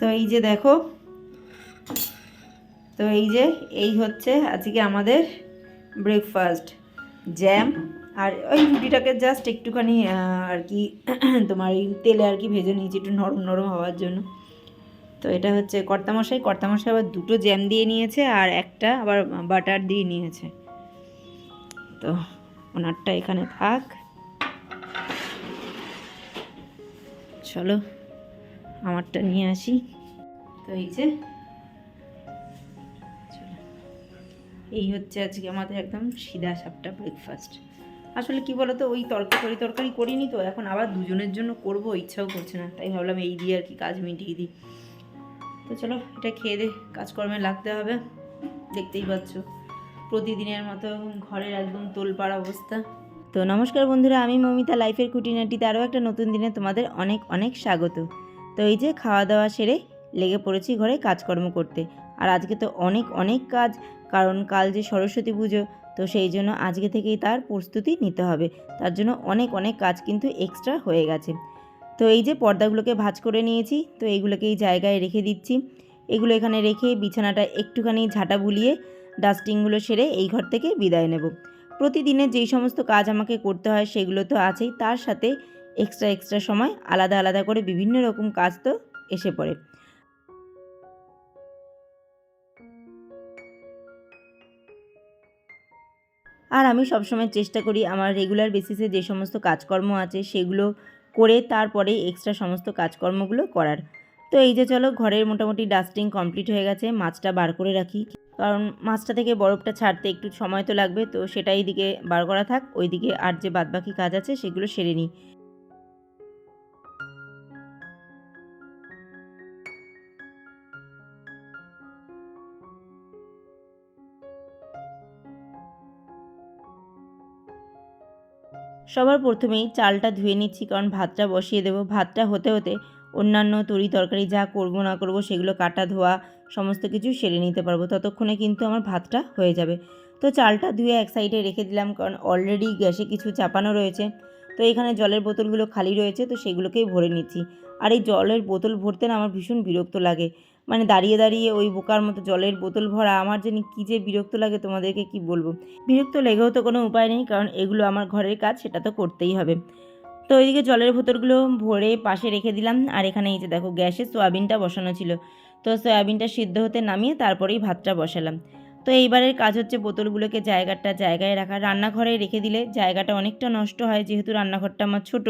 তো এই যে দেখো, তো এই হচ্ছে আজকে আমাদের ব্রেকফাস্ট। জ্যাম আর ওই রুটিটাকে জাস্ট একটুখানি আর কি তোমার এই তেলে আর কি ভেজে নিয়েছি একটু নরম নরম হওয়ার জন্য। তো এটা হচ্ছে কর্তামশাই আবার দুটো জ্যাম দিয়ে নিয়েছে আর একটা আবার বাটার দিয়ে নিয়েছে। তো ওনারটা এখানে থাক, চলো আমারটা নিয়ে আসি। তো এই হচ্ছে আজকে আমাদের একদম সিধা সাপটা ব্রেকফাস্ট। আসলে কি বলতো, ওই তরকারি করিনি, তো এখন আবার দুজনের জন্য করব, ইচ্ছাও করছে না, তাই ভাবলাম এই দিয়ে আর কি কাজ মিটিয়ে দিই। তো চলো এটা খেয়ে দে, কাজকর্মে লাগতে হবে। দেখতেই পাচ্ছ প্রতিদিনের মতো ঘরের একদম তোলপাড় অবস্থা। তো নমস্কার বন্ধুরা, আমি মমিতা লাইফের খুঁটিনাটিতে আরও একটা নতুন দিনে তোমাদের অনেক অনেক স্বাগত। তো এই যে খাওয়া দাওয়া সেরে লেগে পড়েছি ঘরে কাজকর্ম করতে। আর আজকে তো অনেক অনেক কাজ, কারণ কাল যে সরস্বতী পুজো, তো সেই জন্য আজকে থেকেই তার প্রস্তুতি নিতে হবে। তার জন্য অনেক অনেক কাজ কিন্তু এক্সট্রা হয়ে গেছে। তো এই যে পর্দাগুলোকে ভাঁজ করে নিয়েছি, তো এইগুলোকে এই জায়গায় রেখে দিচ্ছি। এগুলো এখানে রেখে বিছানাটা একটুখানি ঝাঁটা বুলিয়ে ডাস্টিংগুলো সেরে এই ঘর থেকে বিদায় নেব। প্রতিদিনের যেই সমস্ত কাজ আমাকে করতে হয় সেগুলো তো আছেই, তার সাথে এক্সট্রা সময় আলাদা আলাদা করে বিভিন্ন রকম কাজ তো এসে পড়ে। আর আমি সবসময় চেষ্টা করি আমার রেগুলার বেসিসে যে সমস্ত কাজকর্ম আছে সেগুলো করে তারপরে এক্সট্রা সমস্ত কাজকর্মগুলো করার। তো এই যে চলো, ঘরের মোটামুটি ডাস্টিং কমপ্লিট হয়ে গেছে। মাছটা বার করে রাখি, কারণ মাছটা থেকে বরফটা ছাড়তে একটু সময় তো লাগবে, তো সেটা এইদিকে বার করা থাক। ওইদিকে আর যে বাদবাকি কাজ আছে সেগুলো সেরে নিই। সবার প্রথমেই চালটা ধুয়ে নিচ্ছি, কারণ ভাতটা বসিয়ে দেবো। ভাতটা হতে হতে অন্যান্য তরি তরকারি যা করব না করব সেগুলো কাটা ধোয়া সমস্ত কিছু সেরে নিতে পারবো, ততক্ষণে কিন্তু আমার ভাতটা হয়ে যাবে। তো চালটা ধুয়ে এক সাইডে রেখে দিলাম, কারণ অলরেডি গ্যাসে কিছু চাপানো রয়েছে। তো এখানে জলের বোতলগুলো খালি রয়েছে, তো সেগুলোকেই ভরে নিচ্ছি। আর এই জলের বোতল ভরতে না আমার ভীষণ বিরক্ত লাগে, মানে দাঁড়িয়ে দাঁড়িয়ে ওই বোকার মতো জলের বোতল ভরা আমার জানি কী যে বিরক্ত লাগে, তোমাদেরকে কি বলবো। বিরক্ত লেগেও তো কোনো উপায় নেই, কারণ এগুলো আমার ঘরের কাজ, সেটা তো করতেই হবে। তো ওইদিকে জলের বোতলগুলো ভরে পাশে রেখে দিলাম। আর এখানে এই যে দেখো, গ্যাসে সোয়াবিনটা বসানো ছিল, তো সোয়াবিনটা সিদ্ধ হতে নামিয়ে তারপরেই ভাতটা বসালাম। তো এইবারের কাজ হচ্ছে বোতলগুলোকে জায়গায় রাখা। রান্নাঘরে রেখে দিলে জায়গাটা অনেকটা নষ্ট হয়, যেহেতু রান্নাঘরটা আমার ছোট,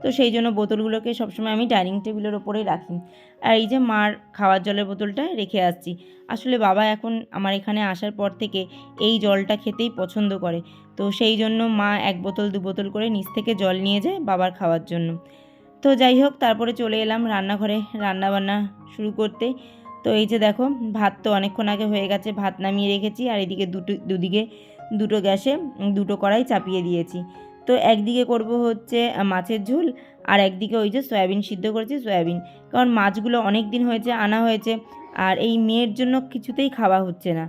তো সেই জন্য বোতলগুলোকে সবসময় আমি ডাইনিং টেবিলের ওপরেই রাখি। আর এই যে মার খাওয়ার জলের বোতলটা রেখে আসছি। আসলে বাবা এখন আমার এখানে আসার পর থেকে এই জলটা খেতেই পছন্দ করে, তো সেই জন্য মা 1 বোতল 2 বোতল করে নিচ থেকে জল নিয়ে যায় বাবার খাওয়ার জন্য। তো যাই হোক, তারপরে চলে এলাম রান্নাঘরে রান্নাবান্না শুরু করতে। তো এই যে দেখো, ভাত তো অনেকক্ষণ আগে হয়ে গেছে, ভাত নামিয়ে রেখেছি। আর এদিকে দুদিকে দুটো গ্যাসে দুটো কড়াই চাপিয়ে দিয়েছি। তো একদিকে করব হচ্ছে মাছের ঝোল, আর একদিকে ওই যে সয়াবিন সিদ্ধ করেছি, সয়াবিন। কারণ মাছগুলো অনেক দিন হয়েছে আনা হয়েছে, আর এই মেয়ের জন্য কিছুতেই খাওয়া হচ্ছে না।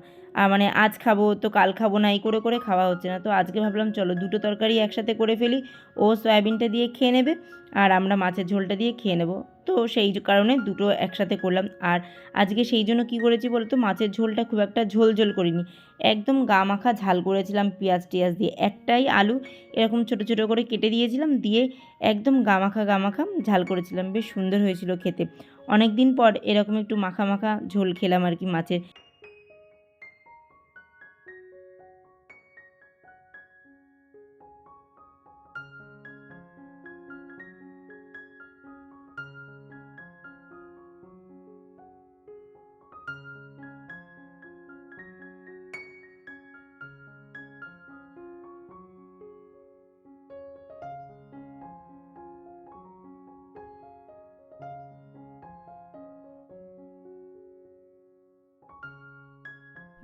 মানে আজ খাবো তো কাল খাবো না, এই করে করে খাওয়া হচ্ছে না। তো আজকে ভাবলাম চলো দুটো তরকারি একসাথে করে ফেলি, ও সয়াবিনটা দিয়ে খেয়ে নেবে আর আমরা মাছের ঝোলটা দিয়ে খেয়ে নেব। তো সেই কারণে দুটো একসাথে করলাম। আর আজকে সেই জন্য কী করেছি বলতো, মাছের ঝোলটা খুব একটা ঝোল ঝোল করিনি, একদম গা মাখা ঝাল করেছিলাম পেঁয়াজ টিয়াজ দিয়ে। একটাই আলু এরকম ছোটো ছোটো করে কেটে দিয়েছিলাম, দিয়ে একদম গা মাখা ঝাল করেছিলাম। বেশ সুন্দর হয়েছিল খেতে। অনেক দিন পর এরকম একটু মাখা মাখা ঝোল খেলাম আর কি মাছের।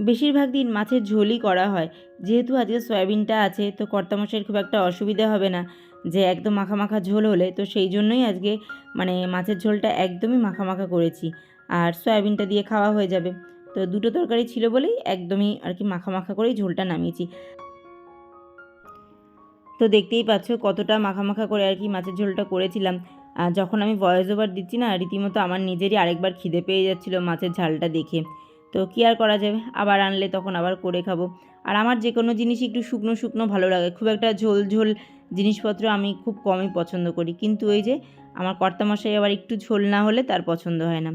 বেশিরভাগ দিন মাছের ঝোলই করা হয়, যেহেতু আজকে সয়াবিনটা আছে, তো কর্তামশাইয়ের খুব একটা অসুবিধা হবে না যে একদম মাখা মাখা ঝোল হলে। তো সেই জন্যই আজকে মানে মাছের ঝোলটা একদমই মাখা মাখা করেছি, আর সয়াবিনটা দিয়ে খাওয়া হয়ে যাবে। তো দুটো তরকারি ছিল বলেই একদমই আর কি মাখা মাখা করেই ঝোলটা নামিয়েছি। তো দেখতেই পাচ্ছ কতটা মাখা মাখা করে আর কি মাছের ঝোলটা করেছিলাম। যখন আমি ভয়েস ওভার দিচ্ছি না, রীতিমতো আমার নিজেরই আরেকবার খিদে পেয়ে যাচ্ছিলো মাছের ঝালটা দেখে। তো কী আর করা যাবে, আবার আনলে তখন আবার করে খাবো। আর আমার যে কোনো জিনিসই একটু শুকনো শুকনো ভালো লাগে, খুব একটা ঝোল ঝোল জিনিসপত্র আমি খুব কমই পছন্দ করি। কিন্তু ওই যে আমার কর্তামশাই আবার একটু ঝোল না হলে তার পছন্দ হয় না।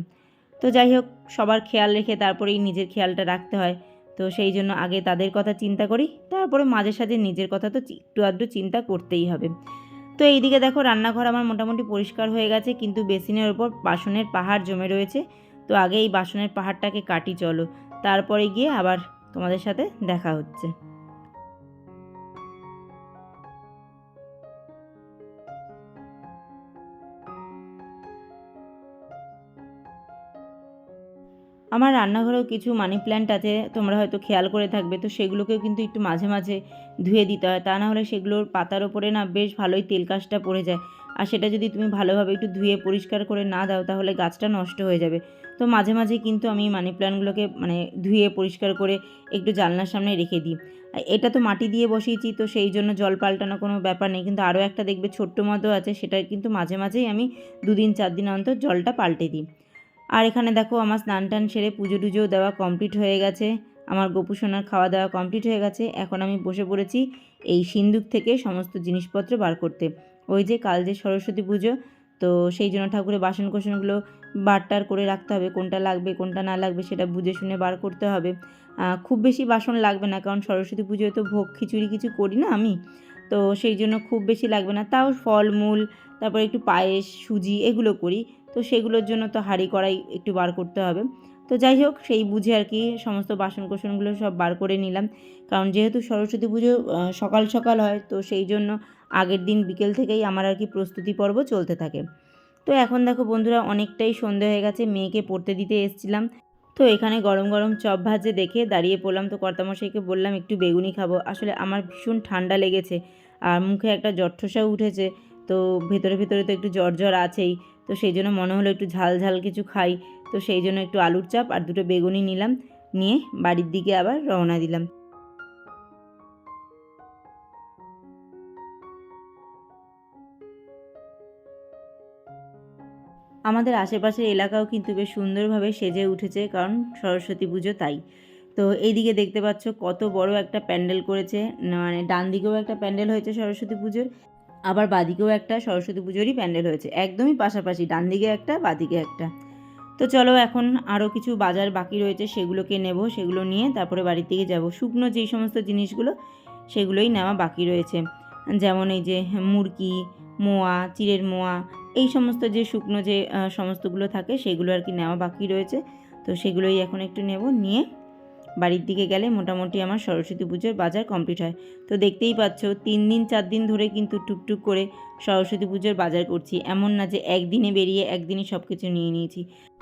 তো যাই হোক, সবার খেয়াল রেখে তারপরেই নিজের খেয়ালটা রাখতে হয়। তো সেই জন্য আগে তাদের কথা চিন্তা করি, তারপরে মাঝে সাঝে নিজের কথা তো একটু আধটু চিন্তা করতেই হবে। তো এইদিকে দেখো, রান্নাঘর আমার মোটামুটি পরিষ্কার হয়ে গেছে, কিন্তু বেসিনের ওপর বাসনের পাহাড় জমে রয়েছে। তো আগে এই বাসনের পাহাড়টাকে কাটি চলো, তারপরে গিয়ে আবার তোমাদের সাথে দেখা হচ্ছে। আমার রান্নাঘরেও কিছু মানি প্ল্যান্ট আছে, তোমরা হয়তো খেয়াল করে থাকবে। তো সেগুলোকেও কিন্তু একটু মাঝে মাঝে ধুয়ে দিতে হয়, তা না হলে সেগুলোর পাতার ওপরে না বেশ ভালোই তেলকাশটা পড়ে যায়। আর সেটা যদি তুমি ভালোভাবে একটু ধুয়ে পরিষ্কার করে না দাও, তাহলে গাছটা নষ্ট হয়ে যাবে। তো মাঝে মাঝে কিন্তু আমি মানি প্ল্যান্টগুলোকে মানে ধুয়ে পরিষ্কার করে একটু জানলার সামনে রেখে দিই। এটা তো মাটি দিয়ে বসিয়েছি, তো সেই জন্য জল পাল্টানো কোনো ব্যাপার নেই। কিন্তু আরও একটা দেখবে ছোট্ট মতো আছে, সেটা কিন্তু মাঝে মাঝেই আমি 2 দিন 4 দিন অন্তর জলটা পাল্টে দিই। আর এখানে দেখো, আমার স্নান টান সেরে পুজো টুজোও দেওয়া কমপ্লিট হয়ে গেছে, আমার গোপু সোনার খাওয়া দাওয়া কমপ্লিট হয়ে গেছে। এখন আমি বসে পড়েছি এই সিন্দুক থেকে সমস্ত জিনিসপত্র বার করতে। ওই যে কাল যে সরস্বতী পুজো, তো সেই জন্য ঠাকুরের বাসন কোসনগুলো বারটার করে রাখতে হবে, কোনটা লাগবে কোনটা না লাগবে সেটা বুঝে শুনে বার করতে হবে। খুব বেশি বাসন লাগবে না, কারণ সরস্বতী পুজোয় তো ভোগ খিচুড়ি কিছু করি না আমি, তো সেই জন্য খুব বেশি লাগবে না। তাও ফলমূল, তারপরে একটু পায়েস সুজি এগুলো করি, তো সেগুলোর জন্য তো হাঁড়ি কড়াই একটু বার করতে হবে। তো যাই হোক, সেই বুঝে আর কি সমস্ত বাসন কোসনগুলো সব বার করে নিলাম, কারণ যেহেতু সরস্বতী পুজো সকাল সকাল হয়, তো সেই জন্য আগের দিন বিকেল থেকেই আমার আর কি প্রস্তুতি পর্ব চলতে থাকে। তো এখন দেখো বন্ধুরা, অনেকটাই সন্ধে হয়ে গেছে, মেয়েকে পড়তে দিতে এসেছিলাম। তো এখানে গরম গরম চপ ভাজে দেখে দাঁড়িয়ে পড়লাম। তো কর্তামশাইকে বললাম একটু বেগুনি খাবো, আসলে আমার ভীষণ ঠান্ডা লেগেছে আর মুখে একটা জ্বরঠোসাও উঠেছে। তো ভেতরে ভেতরে তো একটু জ্বর জ্বর আছেই, তো সেই জন্য মনে হলো একটু ঝাল ঝাল কিছু খাই। তো সেই জন্য একটু আলুর চাপ আর 2টো বেগুনি নিলাম, নিয়ে বাড়ির দিকে আবার রওনা দিলাম। আমাদের আশেপাশের এলাকাও কিন্তু বেশ সুন্দরভাবে সেজে উঠেছে, কারণ সরস্বতী পুজো তাই। তো এইদিকে দেখতে পাচ্ছ কত বড় একটা প্যান্ডেল করেছে, মানে ডান দিকেও একটা প্যান্ডেল হয়েছে সরস্বতী পুজোর, আবার বাদিকেও একটা সরস্বতী পুজোরই প্যান্ডেল হয়েছে, একদমই পাশাপাশি, ডান দিকে একটা বাদিকে একটা। তো চলো, এখন আরও কিছু বাজার বাকি রয়েছে, সেগুলোকে নেব, সেগুলো নিয়ে তারপরে বাড়ির দিকে যাব। শুকনো যেই সমস্ত জিনিসগুলো সেগুলোই নেওয়া বাকি রয়েছে, যেমন এই যে মুরকি, মোয়া, চিড়ের মোয়া, এই সমস্ত যে শুকনো যে সমস্তগুলো থাকে সেগুলো আর কি নেওয়া বাকি রয়েছে। তো সেগুলোই এখন একটু নেব, নিয়ে বাড়ির দিকে গেলে মোটামুটি আমার সরস্বতী পুজোর বাজার কমপ্লিট হয়। তো দেখতেই পাচ্ছ 3 দিন 4 দিন ধরে কিন্তু টুকটুক করে সরস্বতী পুজোর বাজার করছি, এমন না যে একদিনে বেরিয়ে একদিনই সব কিছু নিয়ে নিয়েছি।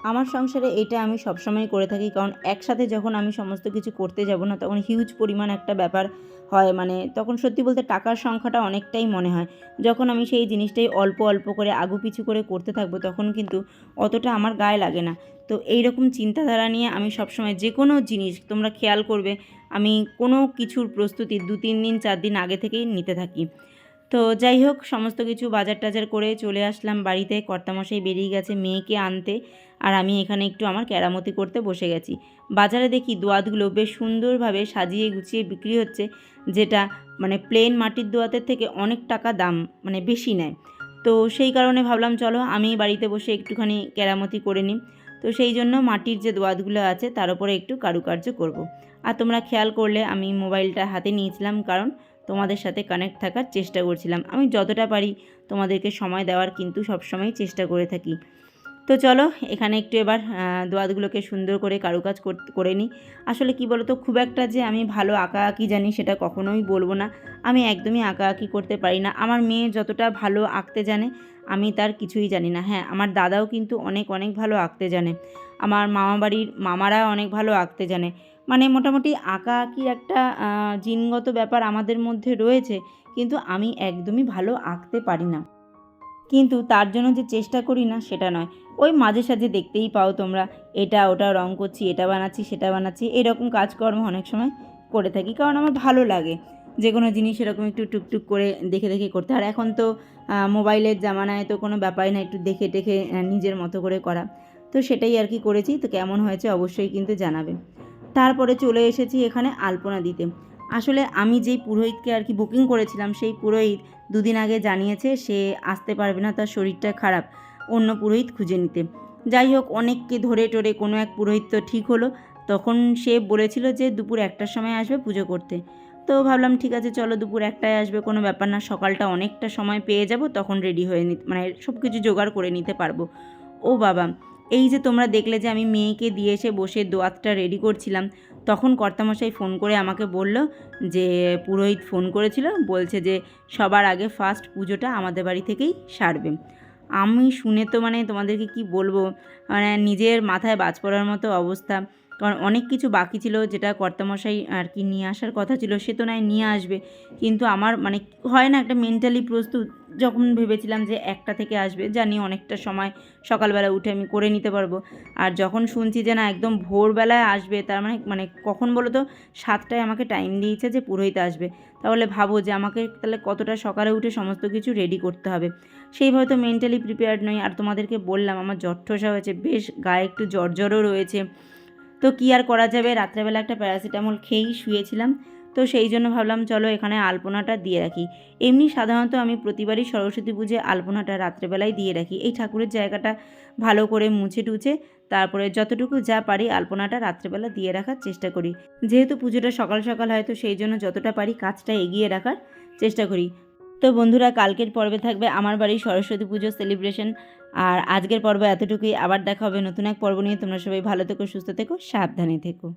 আমার সংসারে এটা আমি সবসময় করে থাকি, কারণ একসাথে যখন আমি সমস্ত কিছু করতে যাব না, তখন হিউজ পরিমাণ একটা ব্যাপার হয়, মানে তখন সত্যি বলতে টাকার সংখ্যাটা অনেকটাই মনে হয়। যখন আমি সেই জিনিসটাই অল্প অল্প করে আগু পিছু করে করতে থাকবো, তখন কিন্তু অতটা আমার গায়ে লাগে না। তো এই রকম চিন্তাধারা নিয়ে আমি সবসময় যে কোনো জিনিস, তোমরা খেয়াল করবে, আমি কোনো কিছুর প্রস্তুতি 2-3 দিন 4 দিন আগে থেকেই নিতে থাকি। তো যাই হোক, সমস্ত কিছু বাজার টাজার করে চলে আসলাম বাড়িতে। কর্তামশাই বেরিয়ে গেছে মেয়েকে আনতে, আর আমি এখানে একটু আমার কেরামতি করতে বসে গেছি। বাজারে দেখি দোয়াতগুলো বেশ সুন্দরভাবে সাজিয়ে গুছিয়ে বিক্রি হচ্ছে, যেটা মানে প্লেন মাটির দোয়াতের থেকে অনেক টাকা দাম মানে বেশি নেয়। তো সেই কারণে ভাবলাম চলো আমি বাড়িতে বসে একটুখানি কেরামতি করে নিই। তো সেই জন্য মাটির যে দোয়াতগুলো আছে তার উপরে একটু কারুকার্য করব। আর তোমরা খেয়াল করলে আমি মোবাইলটা হাতে নিয়েছিলাম, কারণ তোমাদের সাথে কানেক্ট থাকার চেষ্টা করছিলাম। আমি যতটা পারি তোমাদেরকে সময় দেওয়ার কিন্তু সবসময় চেষ্টা করে থাকি। তো চলো, এখানে একটু এবার দোয়াতগুলোকে সুন্দর করে কারুকাজ করে নিই। আসলে কি বলো তো, খুব একটা যে আমি ভালো আঁকাআঁকি জানি সেটা কখনোই বলবো না। আমি একদমই আঁকাআঁকি করতে পারি না। আমার মেয়ে যতটা ভালো আঁকতে জানে, আমি তার কিছুই জানি না। হ্যাঁ, আমার দাদাও কিন্তু অনেক অনেক ভালো আঁকতে জানে, আমার মামা বাড়ির মামারা অনেক ভালো আঁকতে জানে। মানে মোটামুটি আঁকাআঁকির একটা জিনগত ব্যাপার আমাদের মধ্যে রয়েছে, কিন্তু আমি একদমই ভালো আঁকতে পারি না। কিন্তু তার জন্য যে চেষ্টা করি না সেটা নয়, ওই মাঝে সাঝে দেখতেই পাও তোমরা, এটা ওটা রং করছি, এটা বানাচ্ছি সেটা বানাচ্ছি, এরকম কাজকর্ম অনেক সময় করে থাকি, কারণ আমার ভালো লাগে। যে কোনো জিনিস এরকম একটু টুকটুক করে দেখে দেখে করতে। আর এখন তো মোবাইলের জামানায় তো কোনো ব্যাপারই না, একটু দেখে টেখে নিজের মতো করে করা। তো সেটাই আর কি করেছি। তো কেমন হয়েছে অবশ্যই কিন্তু জানাবে। তারপরে চলে এসেছি এখানে আলপনা দিতে। আসলে আমি যেই পুরোহিতকে আর কি বুকিং করেছিলাম, সেই পুরোহিত দুদিন আগে জানিয়েছে সে আসতে পারবে না, তার শরীরটা খারাপ, অন্য পুরোহিত খুঁজে নিতে। যাই হোক, অনেককে ধরে টরে কোনো এক পুরোহিত তো ঠিক হলো। তখন সে বলেছিল যে দুপুর 1টার সময় আসবে পুজো করতে। তো ভাবলাম ঠিক আছে, চলো দুপুর 1টায় আসবে, কোনো ব্যাপার না, সকালটা অনেকটা সময় পেয়ে যাব, তখন রেডি হয়ে মানে সব কিছু জোগাড় করে নিতে পারবো। ও বাবা, এই যে তোমরা দেখলে যে আমি মেয়েকে দিয়ে এসে বসে দোয়াতটা রেডি করছিলাম, তখন কর্তামশাই ফোন করে আমাকে বলল যে পুরোহিত ফোন করেছিল, বলছে যে সবার আগে ফার্স্ট পুজোটা আমাদের বাড়ি থেকেই সারবে। আমি শুনে তো মানে তোমাদেরকে কি বলবো, মানে নিজের মাথায় বাজ পড়ার মতো অবস্থা। কারণ অনেক কিছু বাকি ছিল, যেটা কর্তামশাই আর কি নিয়ে আসার কথা ছিল, সে তো নয় নিয়ে আসবে, কিন্তু আমার মানে হয় না একটা মেন্টালি প্রস্তুত। যখন ভেবেছিলাম যে 1টা থেকে আসবে, জানি অনেকটা সময় সকালবেলা উঠে আমি করে নিতে পারবো। আর যখন শুনছি যে না একদম ভোরবেলায় আসবে, তার মানে মানে কখন বলো তো, 7টায় আমাকে টাইম দিয়েছে যে পুরোহিত আসবে, তাহলে ভাবো যে আমাকে তাহলে কতটা সকালে উঠে সমস্ত কিছু রেডি করতে হবে। সেইভাবে তো মেন্টালি প্রিপেয়ার্ড নই। আর তোমাদেরকে বললাম আমার জ্বর ঠসা হয়েছে, বেশ গায়ে একটু জ্বরও রয়েছে। তো কী আর করা যাবে, রাত্রেবেলা একটা প্যারাসিটামল খেয়েই শুয়েছিলাম। তো সেই জন্য ভাবলাম চলো এখানে আলপনাটা দিয়ে রাখি। এমনি সাধারণত আমি প্রতিবারই সরস্বতী পুজোয় আলপনাটা রাত্রেবেলায় দিয়ে রাখি। এই ঠাকুরের জায়গাটা ভালো করে মুছে টুছে তারপরে যতটুকু যা পারি আলপনাটা রাত্রেবেলা দিয়ে রাখার চেষ্টা করি। যেহেতু পুজোটা সকাল সকাল হয়, তো সেই জন্য যতটা পারি কাজটা এগিয়ে রাখার চেষ্টা করি। তো বন্ধুরা, কালকের পর্বে থাকবে আমার বাড়ির সরস্বতী পুজো সেলিব্রেশন। আর আজকের পর্ব এতটুকুই। আবার দেখা হবে নতুন এক পর্ব নিয়ে। তোমরা সবাই ভালো থেকো, সুস্থ থেকো, সাবধানে থেকো।